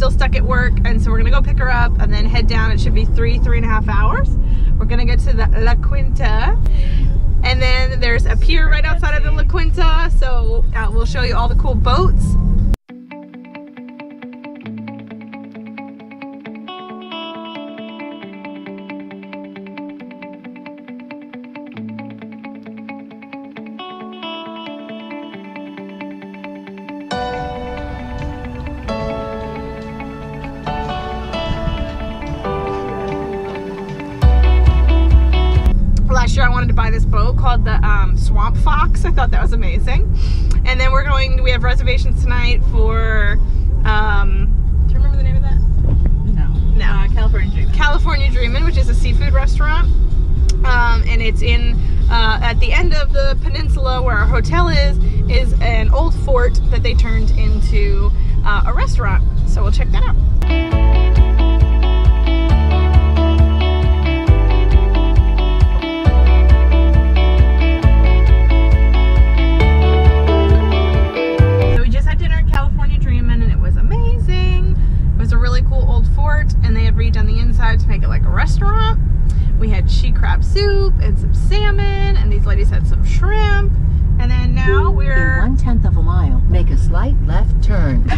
still stuck at work, and so we're gonna go pick her up and then head down. It should be 3.5 hours. We're gonna get to the La Quinta, and then there's a pier right outside of the La Quinta, so we'll show you all the cool boats. Last year I wanted to buy this boat called the Swamp Fox. I thought that was amazing. And then we have reservations tonight for, do you remember the name of that? No. California Dreamin'. California Dreamin', which is a seafood restaurant. And it's in, at the end of the peninsula where our hotel is an old fort that they turned into a restaurant. So we'll check that out. Redone the inside to make it like a restaurant. We had she crab soup and some salmon, and these ladies had some shrimp. And then now we're in 1/10 of a mile, make a slight left turn.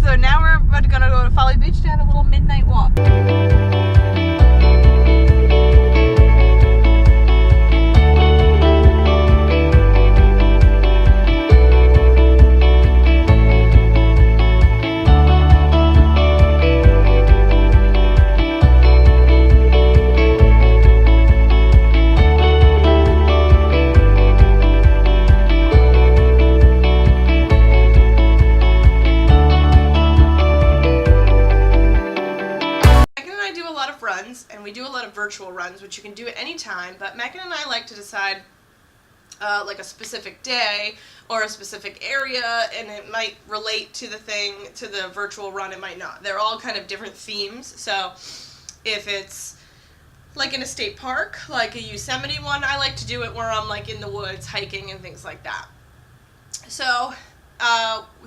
So now we're gonna go to Folly Beach to have a little midnight walk. And we do a lot of virtual runs, which you can do at any time, but Megan and I like to decide like a specific day or a specific area, and it might relate to the virtual run, it might not. They're all kind of different themes. So if it's like in a state park, like a Yosemite one, I like to do it where I'm like in the woods hiking and things like that. So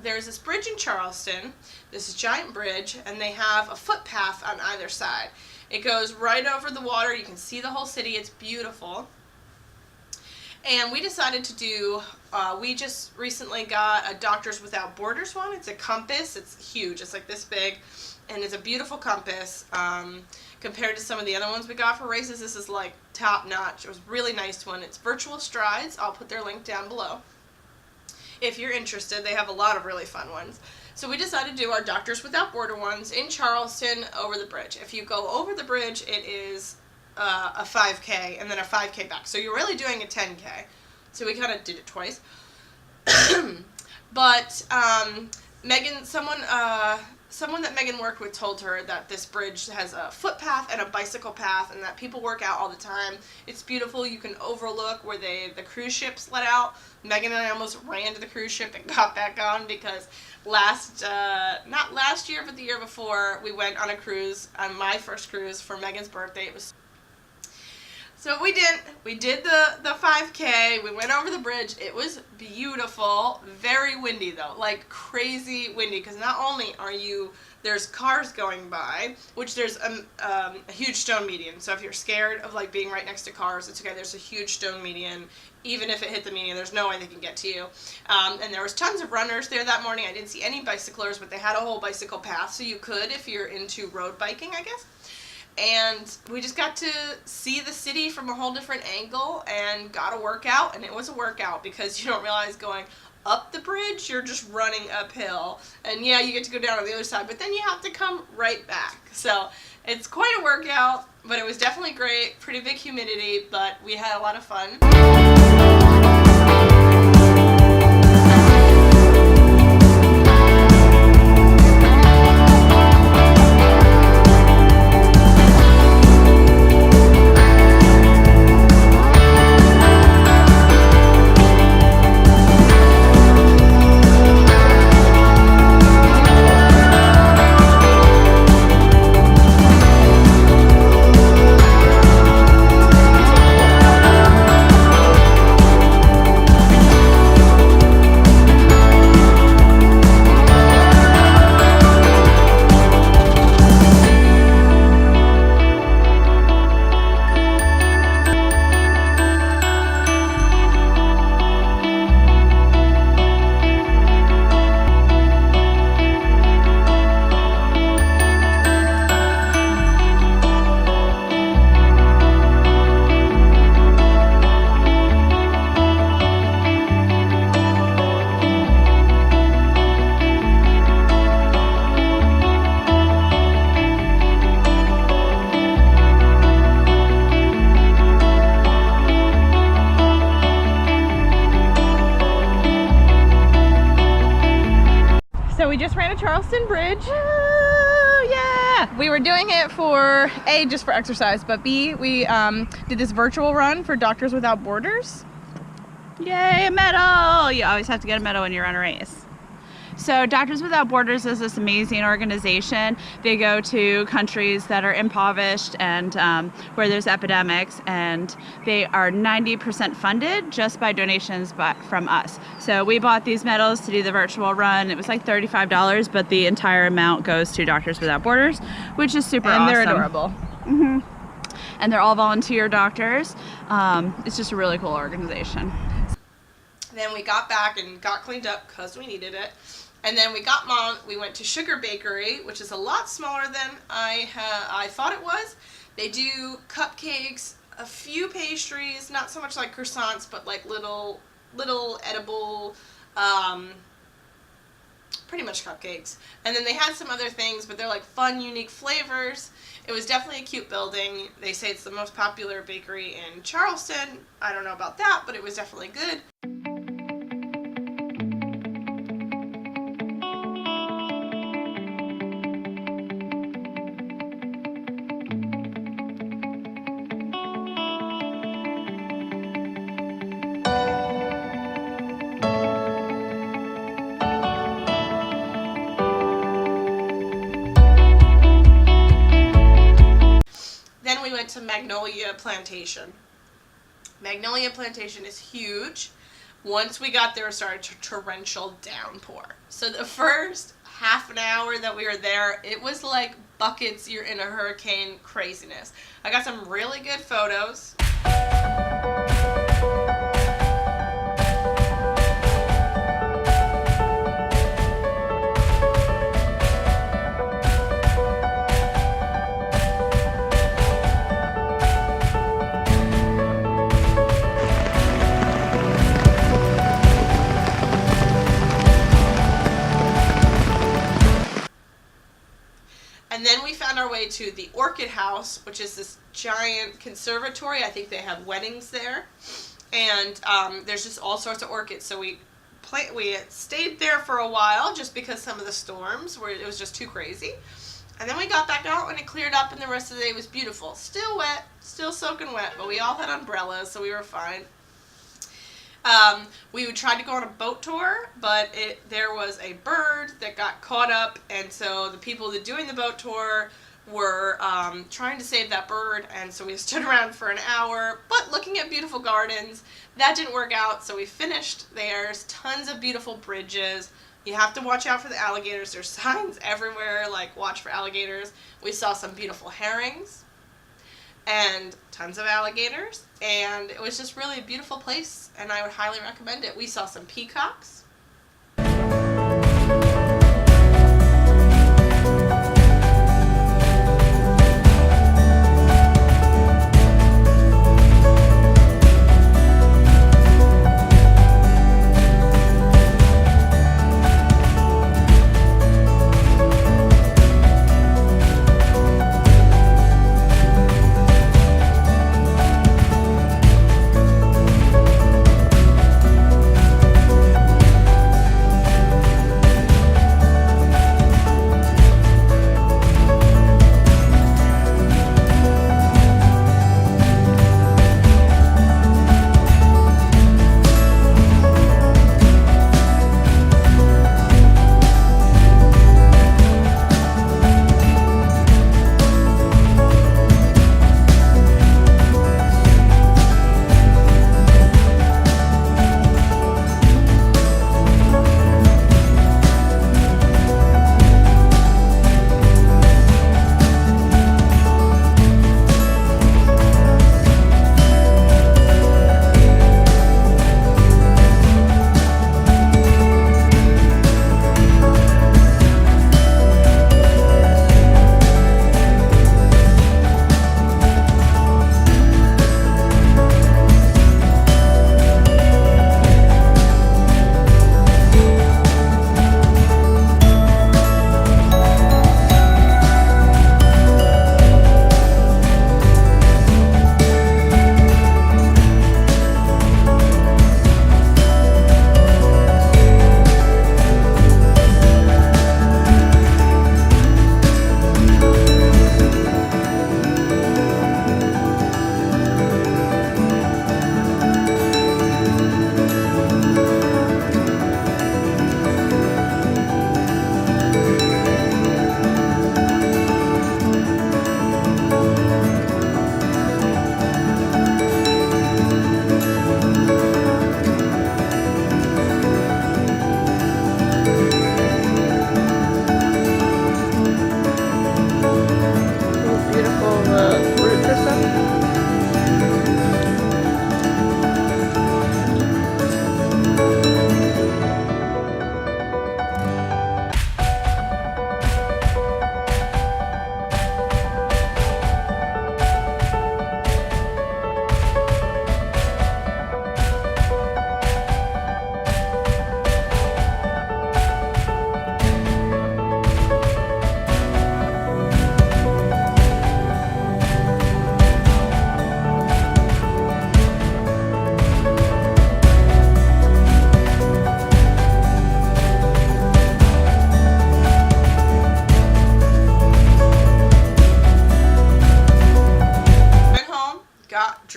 there's this bridge in Charleston, this giant bridge, and they have a footpath on either side. It goes right over the water. You can see the whole city. It's beautiful. And we decided to do, we just recently got a Doctors Without Borders one. It's a compass. It's huge. It's like this big. And it's a beautiful compass. Compared to some of the other ones we got for races, this is like top notch. It was a really nice one. It's Virtual Strides. I'll put their link down below. If you're interested, they have a lot of really fun ones. So we decided to do our Doctors Without Border ones in Charleston over the bridge. If you go over the bridge, it is a 5K and then a 5K back. So you're really doing a 10K. So we kind of did it twice. But Megan, someone that Megan worked with told her that this bridge has a footpath and a bicycle path, and that people work out all the time. It's beautiful. You can overlook where the cruise ships let out. Megan and I almost ran to the cruise ship and got back on because not last year, but the year before, we went on a cruise, on my first cruise for Megan's birthday. It was so we did the 5K. We went over the bridge. It was beautiful. Very windy though, like crazy windy, because not only there's cars going by, which there's a huge stone median. So if you're scared of like being right next to cars, it's okay. There's a huge stone median. Even if it hit the median, there's no way they can get to you. And there was tons of runners there that morning. I didn't see any bicyclers, but they had a whole bicycle path, so you could if you're into road biking, I guess. And we just got to see the city from a whole different angle and got a workout, and it was a workout because you don't realize going up the bridge, you're just running uphill. And yeah, you get to go down on the other side, but then you have to come right back. So it's quite a workout, but it was definitely great. Pretty big humidity, but we had a lot of fun. Charleston Bridge. Woo, yeah! We were doing it for A, just for exercise, but B, we did this virtual run for Doctors Without Borders. Yay, a medal! You always have to get a medal when you run a race. So Doctors Without Borders is this amazing organization. They go to countries that are impoverished and where there's epidemics, and they are 90% funded just by donations from us. So we bought these medals to do the virtual run. It was like $35, but the entire amount goes to Doctors Without Borders, which is super awesome. And they're adorable. Mm-hmm. And they're all volunteer doctors. It's just a really cool organization. Then we got back and got cleaned up because we needed it. And then we went to Sugar Bakery, which is a lot smaller than I thought it was. They do cupcakes, a few pastries, not so much like croissants, but like little edible, pretty much cupcakes. And then they had some other things, but they're like fun, unique flavors. It was definitely a cute building. They say it's the most popular bakery in Charleston. I don't know about that, but it was definitely good. Then we went to Magnolia Plantation. Magnolia Plantation is huge. Once we got there, it started to torrential downpour. So the first half an hour that we were there, it was like buckets, you're in a hurricane craziness. I got some really good photos. And then we found our way to the Orchid House, which is this giant conservatory. I think they have weddings there. And there's just all sorts of orchids. So we stayed there for a while just because some of the storms it was just too crazy. And then we got back out and it cleared up and the rest of the day was beautiful. Still wet, still soaking wet, but we all had umbrellas, so we were fine. We tried to go on a boat tour, but there was a bird that got caught up, and so the people that doing the boat tour were trying to save that bird, and so we stood around for an hour, but looking at beautiful gardens. That didn't work out, so we finished. There's tons of beautiful bridges. You have to watch out for the alligators. There's signs everywhere, like watch for alligators. We saw some beautiful herrings and tons of alligators, and it was just really a beautiful place, and I would highly recommend it. We saw some peacocks.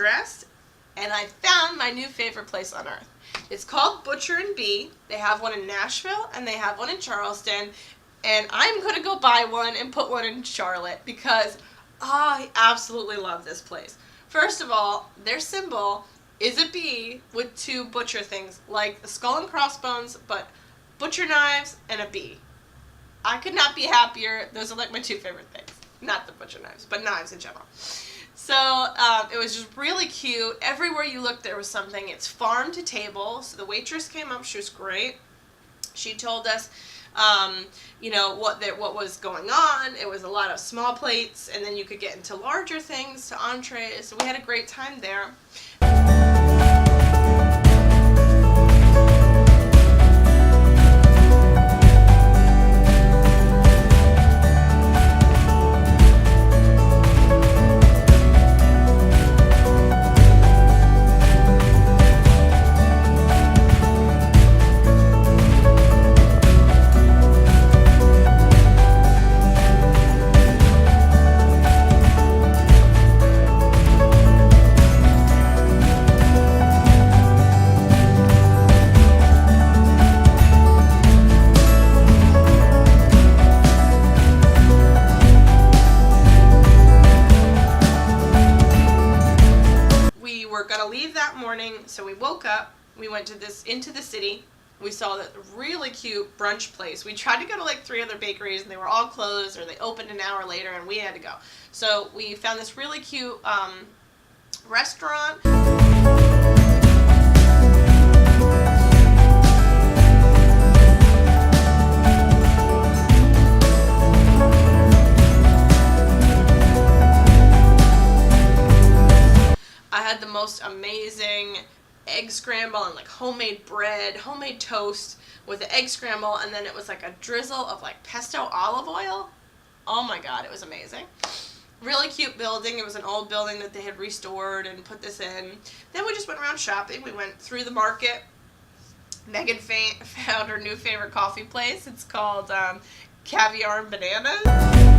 dressed, and I found my new favorite place on earth. It's called Butcher and Bee. They have one in Nashville and they have one in Charleston, and I'm going to go buy one and put one in Charlotte because I absolutely love this place. First of all, their symbol is a bee with two butcher things, like the skull and crossbones, but butcher knives and a bee. I could not be happier. Those are like my two favorite things. Not the butcher knives, but knives in general. So it was just really cute. Everywhere you looked, there was something. It's farm to table. So the waitress came up. She was great. She told us, what was going on. It was a lot of small plates, and then you could get into larger things, to entrees. So we had a great time there. So we woke up, we went into the city, we saw that really cute brunch place. We tried to go to like 3 other bakeries and they were all closed or they opened an hour later and we had to go. So we found this really cute restaurant. I had the most amazing egg scramble and like homemade bread, homemade toast with the egg scramble, and then it was like a drizzle of like pesto olive oil. Oh my god, it was amazing. Really cute building. It was an old building that they had restored and put this in. Then we just went around shopping. We went through the market. Megan found her new favorite coffee place. It's called Caviar and Bananas.